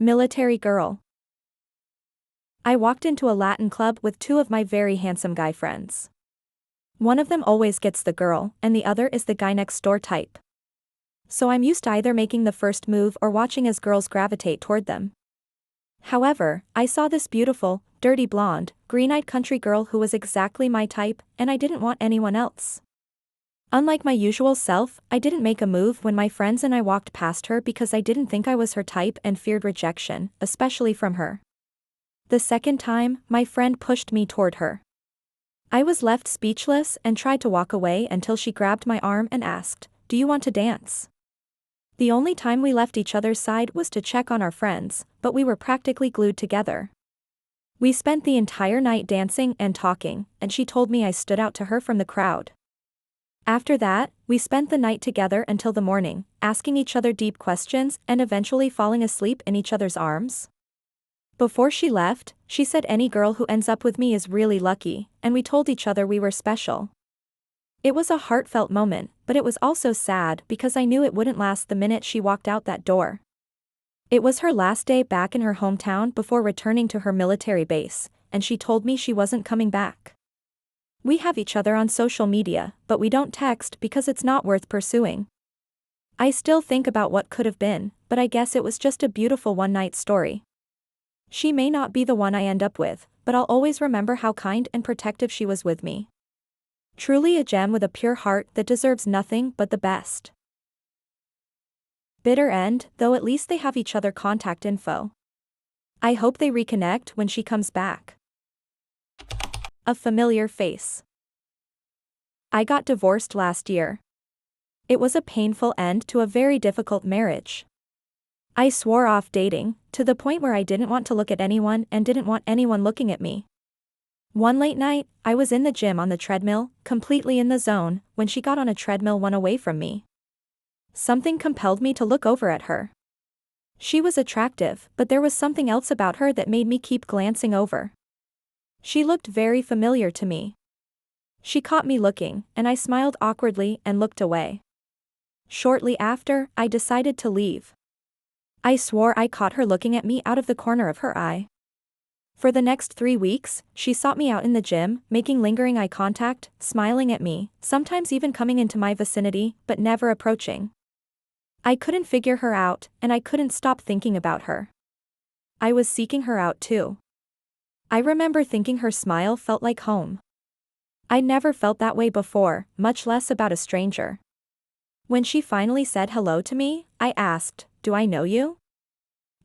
Military girl. I walked into a Latin club with two of my very handsome guy friends. One of them always gets the girl, and the other is the guy next door type. So I'm used to either making the first move or watching as girls gravitate toward them. However, I saw this beautiful, dirty blonde, green-eyed country girl who was exactly my type, and I didn't want anyone else. Unlike my usual self, I didn't make a move when my friends and I walked past her because I didn't think I was her type and feared rejection, especially from her. The second time, my friend pushed me toward her. I was left speechless and tried to walk away until she grabbed my arm and asked, "Do you want to dance?" The only time we left each other's side was to check on our friends, but we were practically glued together. We spent the entire night dancing and talking, and she told me I stood out to her from the crowd. After that, we spent the night together until the morning, asking each other deep questions and eventually falling asleep in each other's arms. Before she left, she said any girl who ends up with me is really lucky, and we told each other we were special. It was a heartfelt moment, but it was also sad because I knew it wouldn't last the minute she walked out that door. It was her last day back in her hometown before returning to her military base, and she told me she wasn't coming back. We have each other on social media, but we don't text because it's not worth pursuing. I still think about what could have been, but I guess it was just a beautiful one-night story. She may not be the one I end up with, but I'll always remember how kind and protective she was with me. Truly a gem with a pure heart that deserves nothing but the best. Bitter end, though at least they have each other contact info. I hope they reconnect when she comes back. A familiar face. I got divorced last year. It was a painful end to a very difficult marriage. I swore off dating, to the point where I didn't want to look at anyone and didn't want anyone looking at me. One late night, I was in the gym on the treadmill, completely in the zone, when she got on a treadmill one away from me. Something compelled me to look over at her. She was attractive, but there was something else about her that made me keep glancing over. She looked very familiar to me. She caught me looking, and I smiled awkwardly and looked away. Shortly after, I decided to leave. I swore I caught her looking at me out of the corner of her eye. For the next 3 weeks, she sought me out in the gym, making lingering eye contact, smiling at me, sometimes even coming into my vicinity, but never approaching. I couldn't figure her out, and I couldn't stop thinking about her. I was seeking her out too. I remember thinking her smile felt like home. I'd never felt that way before, much less about a stranger. When she finally said hello to me, I asked, "Do I know you?"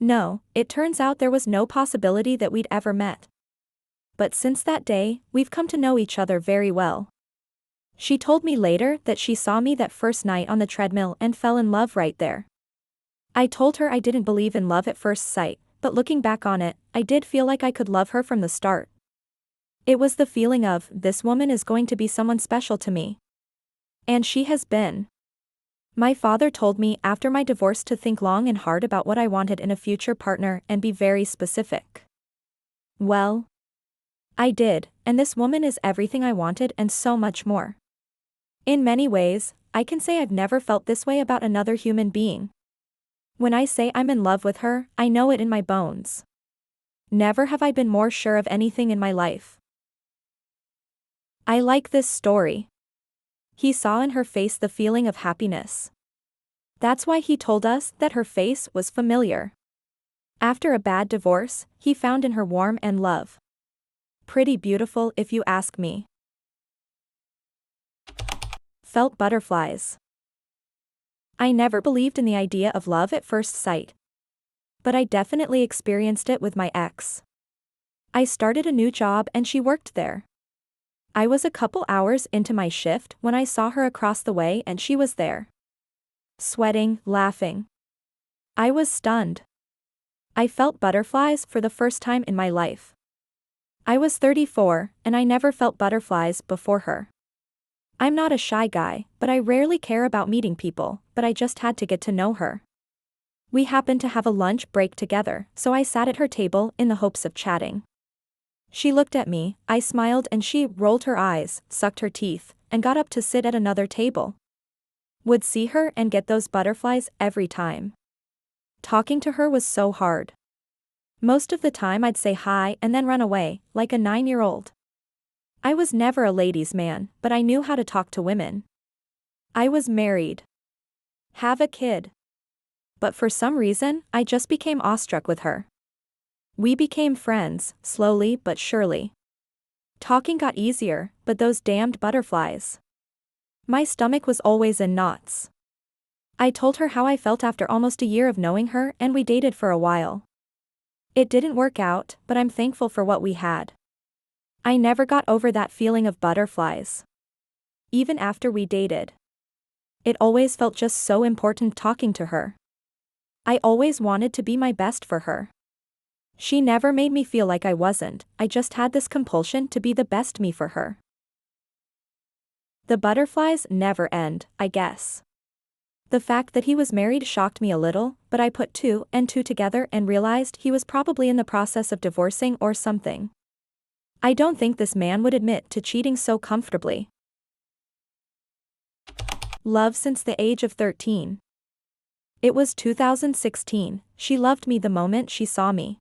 No, it turns out there was no possibility that we'd ever met. But since that day, we've come to know each other very well. She told me later that she saw me that first night on the treadmill and fell in love right there. I told her I didn't believe in love at first sight, but looking back on it, I did feel like I could love her from the start. It was the feeling of, this woman is going to be someone special to me. And she has been. My father told me after my divorce to think long and hard about what I wanted in a future partner and be very specific. Well, I did, and this woman is everything I wanted and so much more. In many ways, I can say I've never felt this way about another human being. When I say I'm in love with her, I know it in my bones. Never have I been more sure of anything in my life. I like this story. He saw in her face the feeling of happiness. That's why he told us that her face was familiar. After a bad divorce, he found in her warmth and love. Pretty beautiful if you ask me. Felt butterflies. I never believed in the idea of love at first sight. But I definitely experienced it with my ex. I started a new job and she worked there. I was a couple hours into my shift when I saw her across the way and she was there. Sweating, laughing. I was stunned. I felt butterflies for the first time in my life. I was 34, and I never felt butterflies before her. I'm not a shy guy, but I rarely care about meeting people, but I just had to get to know her. We happened to have a lunch break together, so I sat at her table in the hopes of chatting. She looked at me, I smiled and she rolled her eyes, sucked her teeth, and got up to sit at another table. Would see her and get those butterflies every time. Talking to her was so hard. Most of the time I'd say hi and then run away, like a 9-year-old. I was never a ladies' man, but I knew how to talk to women. I was married. Have a kid. But for some reason, I just became awestruck with her. We became friends, slowly but surely. Talking got easier, but those damned butterflies. My stomach was always in knots. I told her how I felt after almost a year of knowing her, and we dated for a while. It didn't work out, but I'm thankful for what we had. I never got over that feeling of butterflies. Even after we dated. It always felt just so important talking to her. I always wanted to be my best for her. She never made me feel like I wasn't, I just had this compulsion to be the best me for her. The butterflies never end, I guess. The fact that he was married shocked me a little, but I put 2 and 2 together and realized he was probably in the process of divorcing or something. I don't think this man would admit to cheating so comfortably. Love since the age of 13. It was 2016, she loved me the moment she saw me.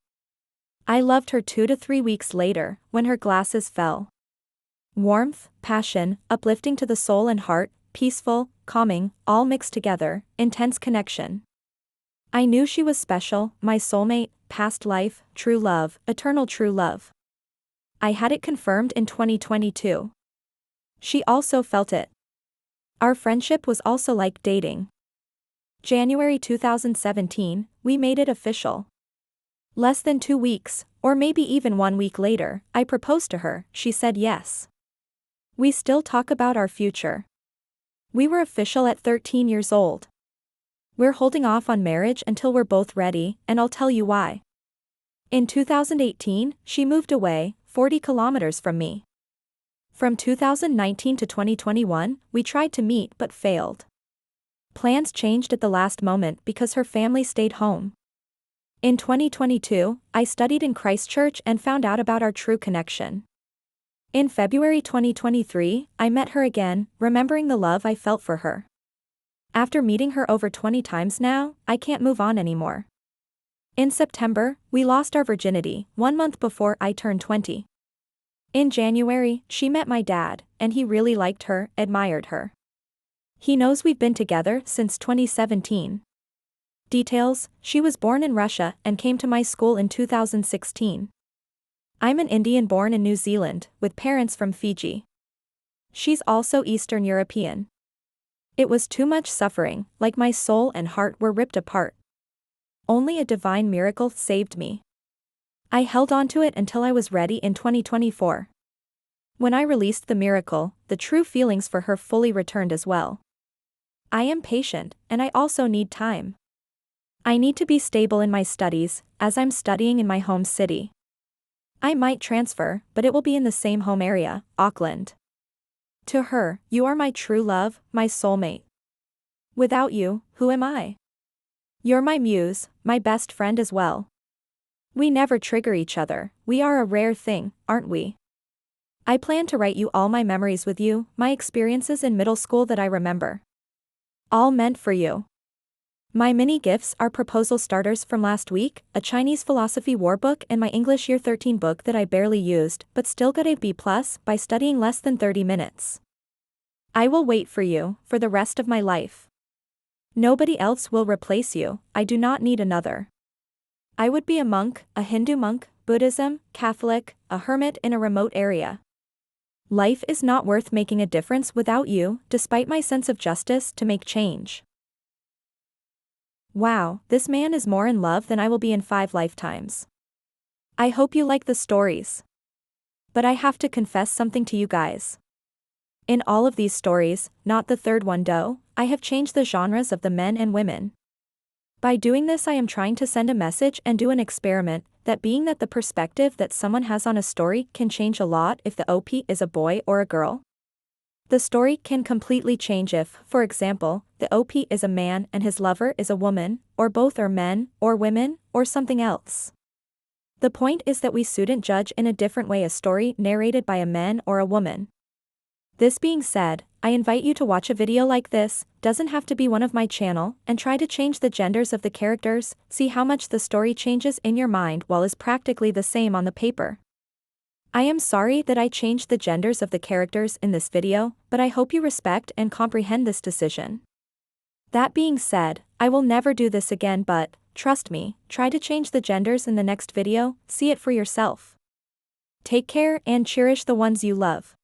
I loved her 2 to 3 weeks later, when her glasses fell. Warmth, passion, uplifting to the soul and heart, peaceful, calming, all mixed together, intense connection. I knew she was special, my soulmate, past life, true love, eternal true love. I had it confirmed in 2022. She also felt it. Our friendship was also like dating. January 2017, we made it official. Less than 2 weeks, or maybe even 1 week later, I proposed to her, she said yes. We still talk about our future. We were official at 13 years old. We're holding off on marriage until we're both ready, and I'll tell you why. In 2018, she moved away, 40 kilometers from me. From 2019 to 2021, we tried to meet but failed. Plans changed at the last moment because her family stayed home. In 2022, I studied in Christchurch and found out about our true connection. In February 2023, I met her again, remembering the love I felt for her. After meeting her over 20 times now, I can't move on anymore. In September, we lost our virginity, 1 month before I turned 20. In January, she met my dad, and he really liked her, admired her. He knows we've been together since 2017. Details: she was born in Russia and came to my school in 2016. I'm an Indian born in New Zealand, with parents from Fiji. She's also Eastern European. It was too much suffering, like my soul and heart were ripped apart. Only a divine miracle saved me. I held on to it until I was ready in 2024. When I released the miracle, the true feelings for her fully returned as well. I am patient, and I also need time. I need to be stable in my studies, as I'm studying in my home city. I might transfer, but it will be in the same home area, Auckland. To her, you are my true love, my soulmate. Without you, who am I? You're my muse, my best friend as well. We never trigger each other, we are a rare thing, aren't we? I plan to write you all my memories with you, my experiences in middle school that I remember. All meant for you. My mini gifts are proposal starters from last week, a Chinese philosophy war book and my English Year 13 book that I barely used but still got a B+ by studying less than 30 minutes. I will wait for you, for the rest of my life. Nobody else will replace you, I do not need another. I would be a monk, a Hindu monk, Buddhism, Catholic, a hermit in a remote area. Life is not worth making a difference without you, despite my sense of justice to make change. Wow, this man is more in love than I will be in 5 lifetimes. I hope you like the stories. But I have to confess something to you guys. In all of these stories, not the third one though, I have changed the genres of the men and women. By doing this I am trying to send a message and do an experiment, that being that the perspective that someone has on a story can change a lot if the OP is a boy or a girl. The story can completely change if, for example, the OP is a man and his lover is a woman, or both are men, or women, or something else. The point is that we shouldn't judge in a different way a story narrated by a man or a woman. This being said, I invite you to watch a video like this, doesn't have to be one of my channel, and try to change the genders of the characters, see how much the story changes in your mind while is practically the same on the paper. I am sorry that I changed the genders of the characters in this video, but I hope you respect and comprehend this decision. That being said, I will never do this again, but, trust me, try to change the genders in the next video, see it for yourself. Take care and cherish the ones you love.